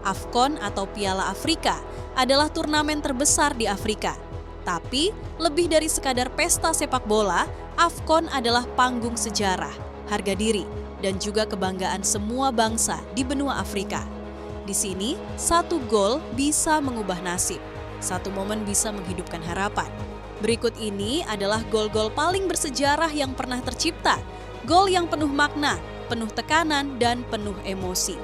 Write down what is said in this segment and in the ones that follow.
AFCON atau Piala Afrika adalah turnamen terbesar di Afrika. Tapi, lebih dari sekadar pesta sepak bola, AFCON adalah panggung sejarah, harga diri, dan juga kebanggaan semua bangsa di benua Afrika. Di sini, satu gol bisa mengubah nasib, satu momen bisa menghidupkan harapan. Berikut ini adalah gol-gol paling bersejarah yang pernah tercipta, gol yang penuh makna, penuh tekanan, dan penuh emosi.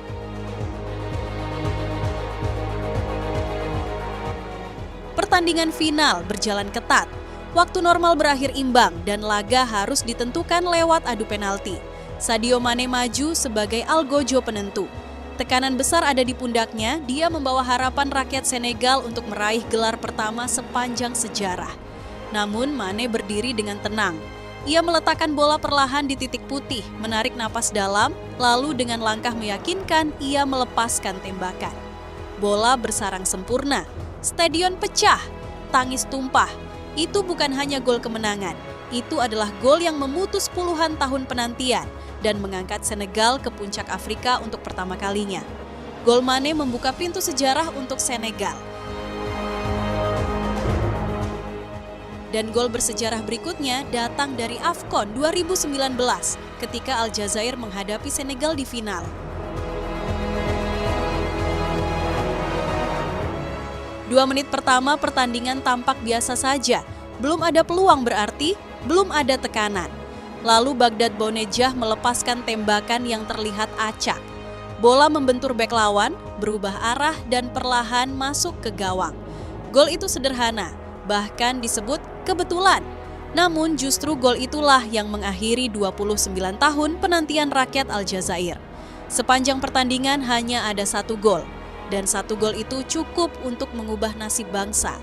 Pertandingan final berjalan ketat. Waktu normal berakhir imbang dan laga harus ditentukan lewat adu penalti. Sadio Mane maju sebagai algojo penentu. Tekanan besar ada di pundaknya, dia membawa harapan rakyat Senegal untuk meraih gelar pertama sepanjang sejarah. Namun Mane berdiri dengan tenang. Ia meletakkan bola perlahan di titik putih, menarik napas dalam, lalu dengan langkah meyakinkan ia melepaskan tembakan. Bola bersarang sempurna. Stadion pecah, tangis tumpah. Itu bukan hanya gol kemenangan, itu adalah gol yang memutus puluhan tahun penantian dan mengangkat Senegal ke puncak Afrika untuk pertama kalinya. Gol Mane membuka pintu sejarah untuk Senegal. Dan gol bersejarah berikutnya datang dari AFCON 2019 ketika Aljazair menghadapi Senegal di final. 2 menit pertama pertandingan tampak biasa saja, belum ada peluang berarti, belum ada tekanan. Lalu Bagdad Bounedjah melepaskan tembakan yang terlihat acak. Bola membentur bek lawan, berubah arah dan perlahan masuk ke gawang. Gol itu sederhana, bahkan disebut kebetulan. Namun justru gol itulah yang mengakhiri 29 tahun penantian rakyat Aljazair. Sepanjang pertandingan hanya ada 1 gol. Dan 1 gol itu cukup untuk mengubah nasib bangsa.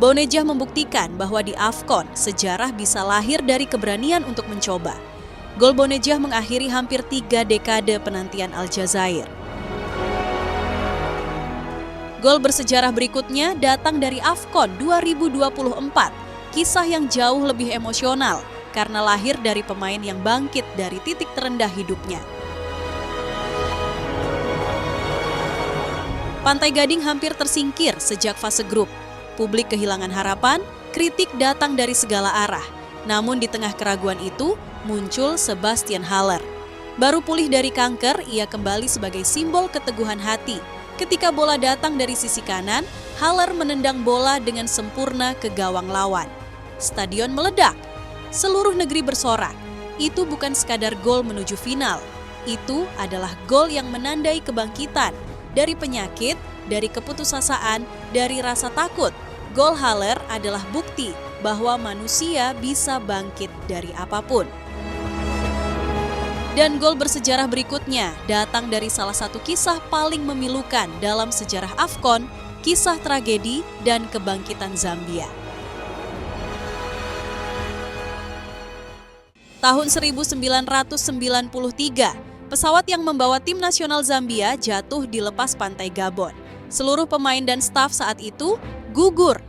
Bounedjah membuktikan bahwa di AFCON, sejarah bisa lahir dari keberanian untuk mencoba. Gol Bounedjah mengakhiri hampir 3 dekade penantian Aljazair. Gol bersejarah berikutnya datang dari AFCON 2024, kisah yang jauh lebih emosional karena lahir dari pemain yang bangkit dari titik terendah hidupnya. Pantai Gading hampir tersingkir sejak fase grup. Publik kehilangan harapan, kritik datang dari segala arah. Namun di tengah keraguan itu, muncul Sebastian Haller. Baru pulih dari kanker, ia kembali sebagai simbol keteguhan hati. Ketika bola datang dari sisi kanan, Haller menendang bola dengan sempurna ke gawang lawan. Stadion meledak. Seluruh negeri bersorak. Itu bukan sekadar gol menuju final. Itu adalah gol yang menandai kebangkitan. Dari penyakit, dari keputusasaan, dari rasa takut, gol Haller adalah bukti bahwa manusia bisa bangkit dari apapun. Dan gol bersejarah berikutnya datang dari salah satu kisah paling memilukan dalam sejarah AFCON, kisah tragedi dan kebangkitan Zambia. Tahun 1993, pesawat yang membawa tim nasional Zambia jatuh di lepas pantai Gabon. Seluruh pemain dan staf saat itu gugur.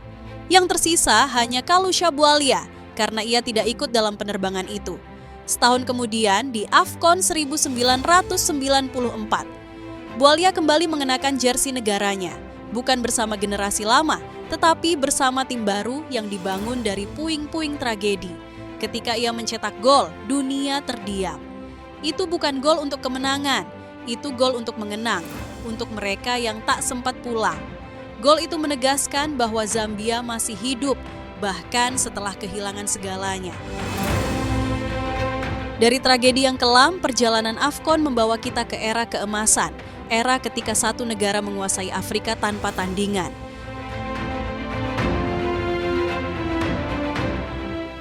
Yang tersisa hanya Kalusha Bwalia karena ia tidak ikut dalam penerbangan itu. Setahun kemudian di AFCON 1994, Bwalia kembali mengenakan jersey negaranya, bukan bersama generasi lama, tetapi bersama tim baru yang dibangun dari puing-puing tragedi. Ketika ia mencetak gol, dunia terdiam. Itu bukan gol untuk kemenangan, itu gol untuk mengenang, untuk mereka yang tak sempat pulang. Gol itu menegaskan bahwa Zambia masih hidup, bahkan setelah kehilangan segalanya. Dari tragedi yang kelam, perjalanan AFCON membawa kita ke era keemasan, era ketika satu negara menguasai Afrika tanpa tandingan.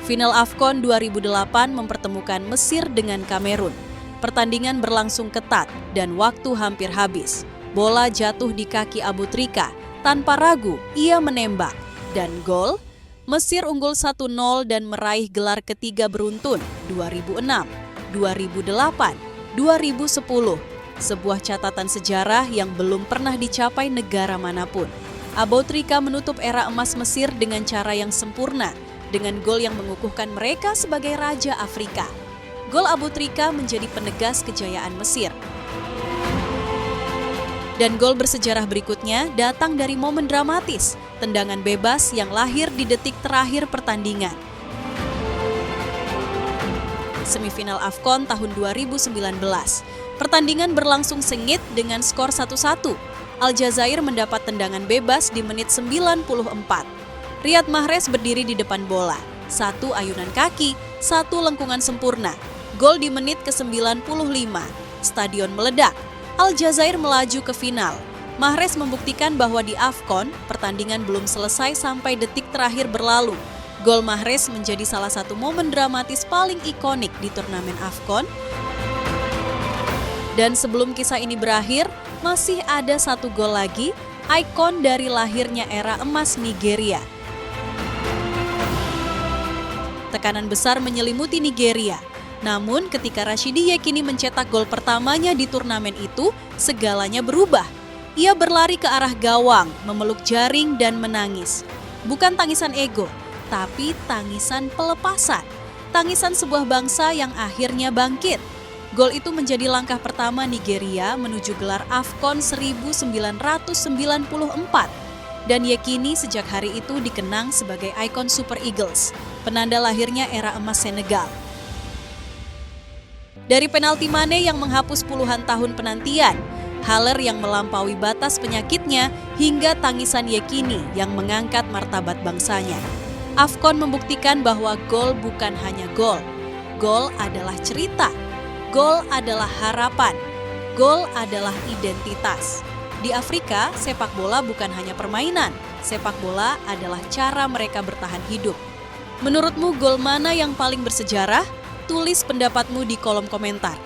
Final AFCON 2008 mempertemukan Mesir dengan Kamerun. Pertandingan berlangsung ketat dan waktu hampir habis. Bola jatuh di kaki Abu Trika. Tanpa ragu, ia menembak. Dan gol, Mesir unggul 1-0 dan meraih gelar ketiga beruntun 2006, 2008, 2010. Sebuah catatan sejarah yang belum pernah dicapai negara manapun. Abu Trika menutup era emas Mesir dengan cara yang sempurna, dengan gol yang mengukuhkan mereka sebagai Raja Afrika. Gol Abu Trika menjadi penegas kejayaan Mesir. Dan gol bersejarah berikutnya datang dari momen dramatis, tendangan bebas yang lahir di detik terakhir pertandingan. Semifinal AFCON tahun 2019. Pertandingan berlangsung sengit dengan skor 1-1. Aljazair mendapat tendangan bebas di menit 94. Riyad Mahrez berdiri di depan bola. 1 ayunan kaki, 1 lengkungan sempurna. Gol di menit ke-95. Stadion meledak. Aljazair melaju ke final. Mahrez membuktikan bahwa di AFCON, pertandingan belum selesai sampai detik terakhir berlalu. Gol Mahrez menjadi salah satu momen dramatis paling ikonik di turnamen AFCON. Dan sebelum kisah ini berakhir, masih ada 1 gol lagi, ikon dari lahirnya era emas Nigeria. Tekanan besar menyelimuti Nigeria. Namun ketika Rashidi Yekini mencetak gol pertamanya di turnamen itu, segalanya berubah. Ia berlari ke arah gawang, memeluk jaring dan menangis. Bukan tangisan ego, tapi tangisan pelepasan. Tangisan sebuah bangsa yang akhirnya bangkit. Gol itu menjadi langkah pertama Nigeria menuju gelar AFCON 1994. Dan Yekini sejak hari itu dikenang sebagai ikon Super Eagles, penanda lahirnya era emas Senegal. Dari penalti Mane yang menghapus puluhan tahun penantian, Haller yang melampaui batas penyakitnya, hingga tangisan Yekini yang mengangkat martabat bangsanya. AFCON membuktikan bahwa gol bukan hanya gol. Gol adalah cerita. Gol adalah harapan. Gol adalah identitas. Di Afrika, sepak bola bukan hanya permainan. Sepak bola adalah cara mereka bertahan hidup. Menurutmu gol mana yang paling bersejarah? Tulis pendapatmu di kolom komentar.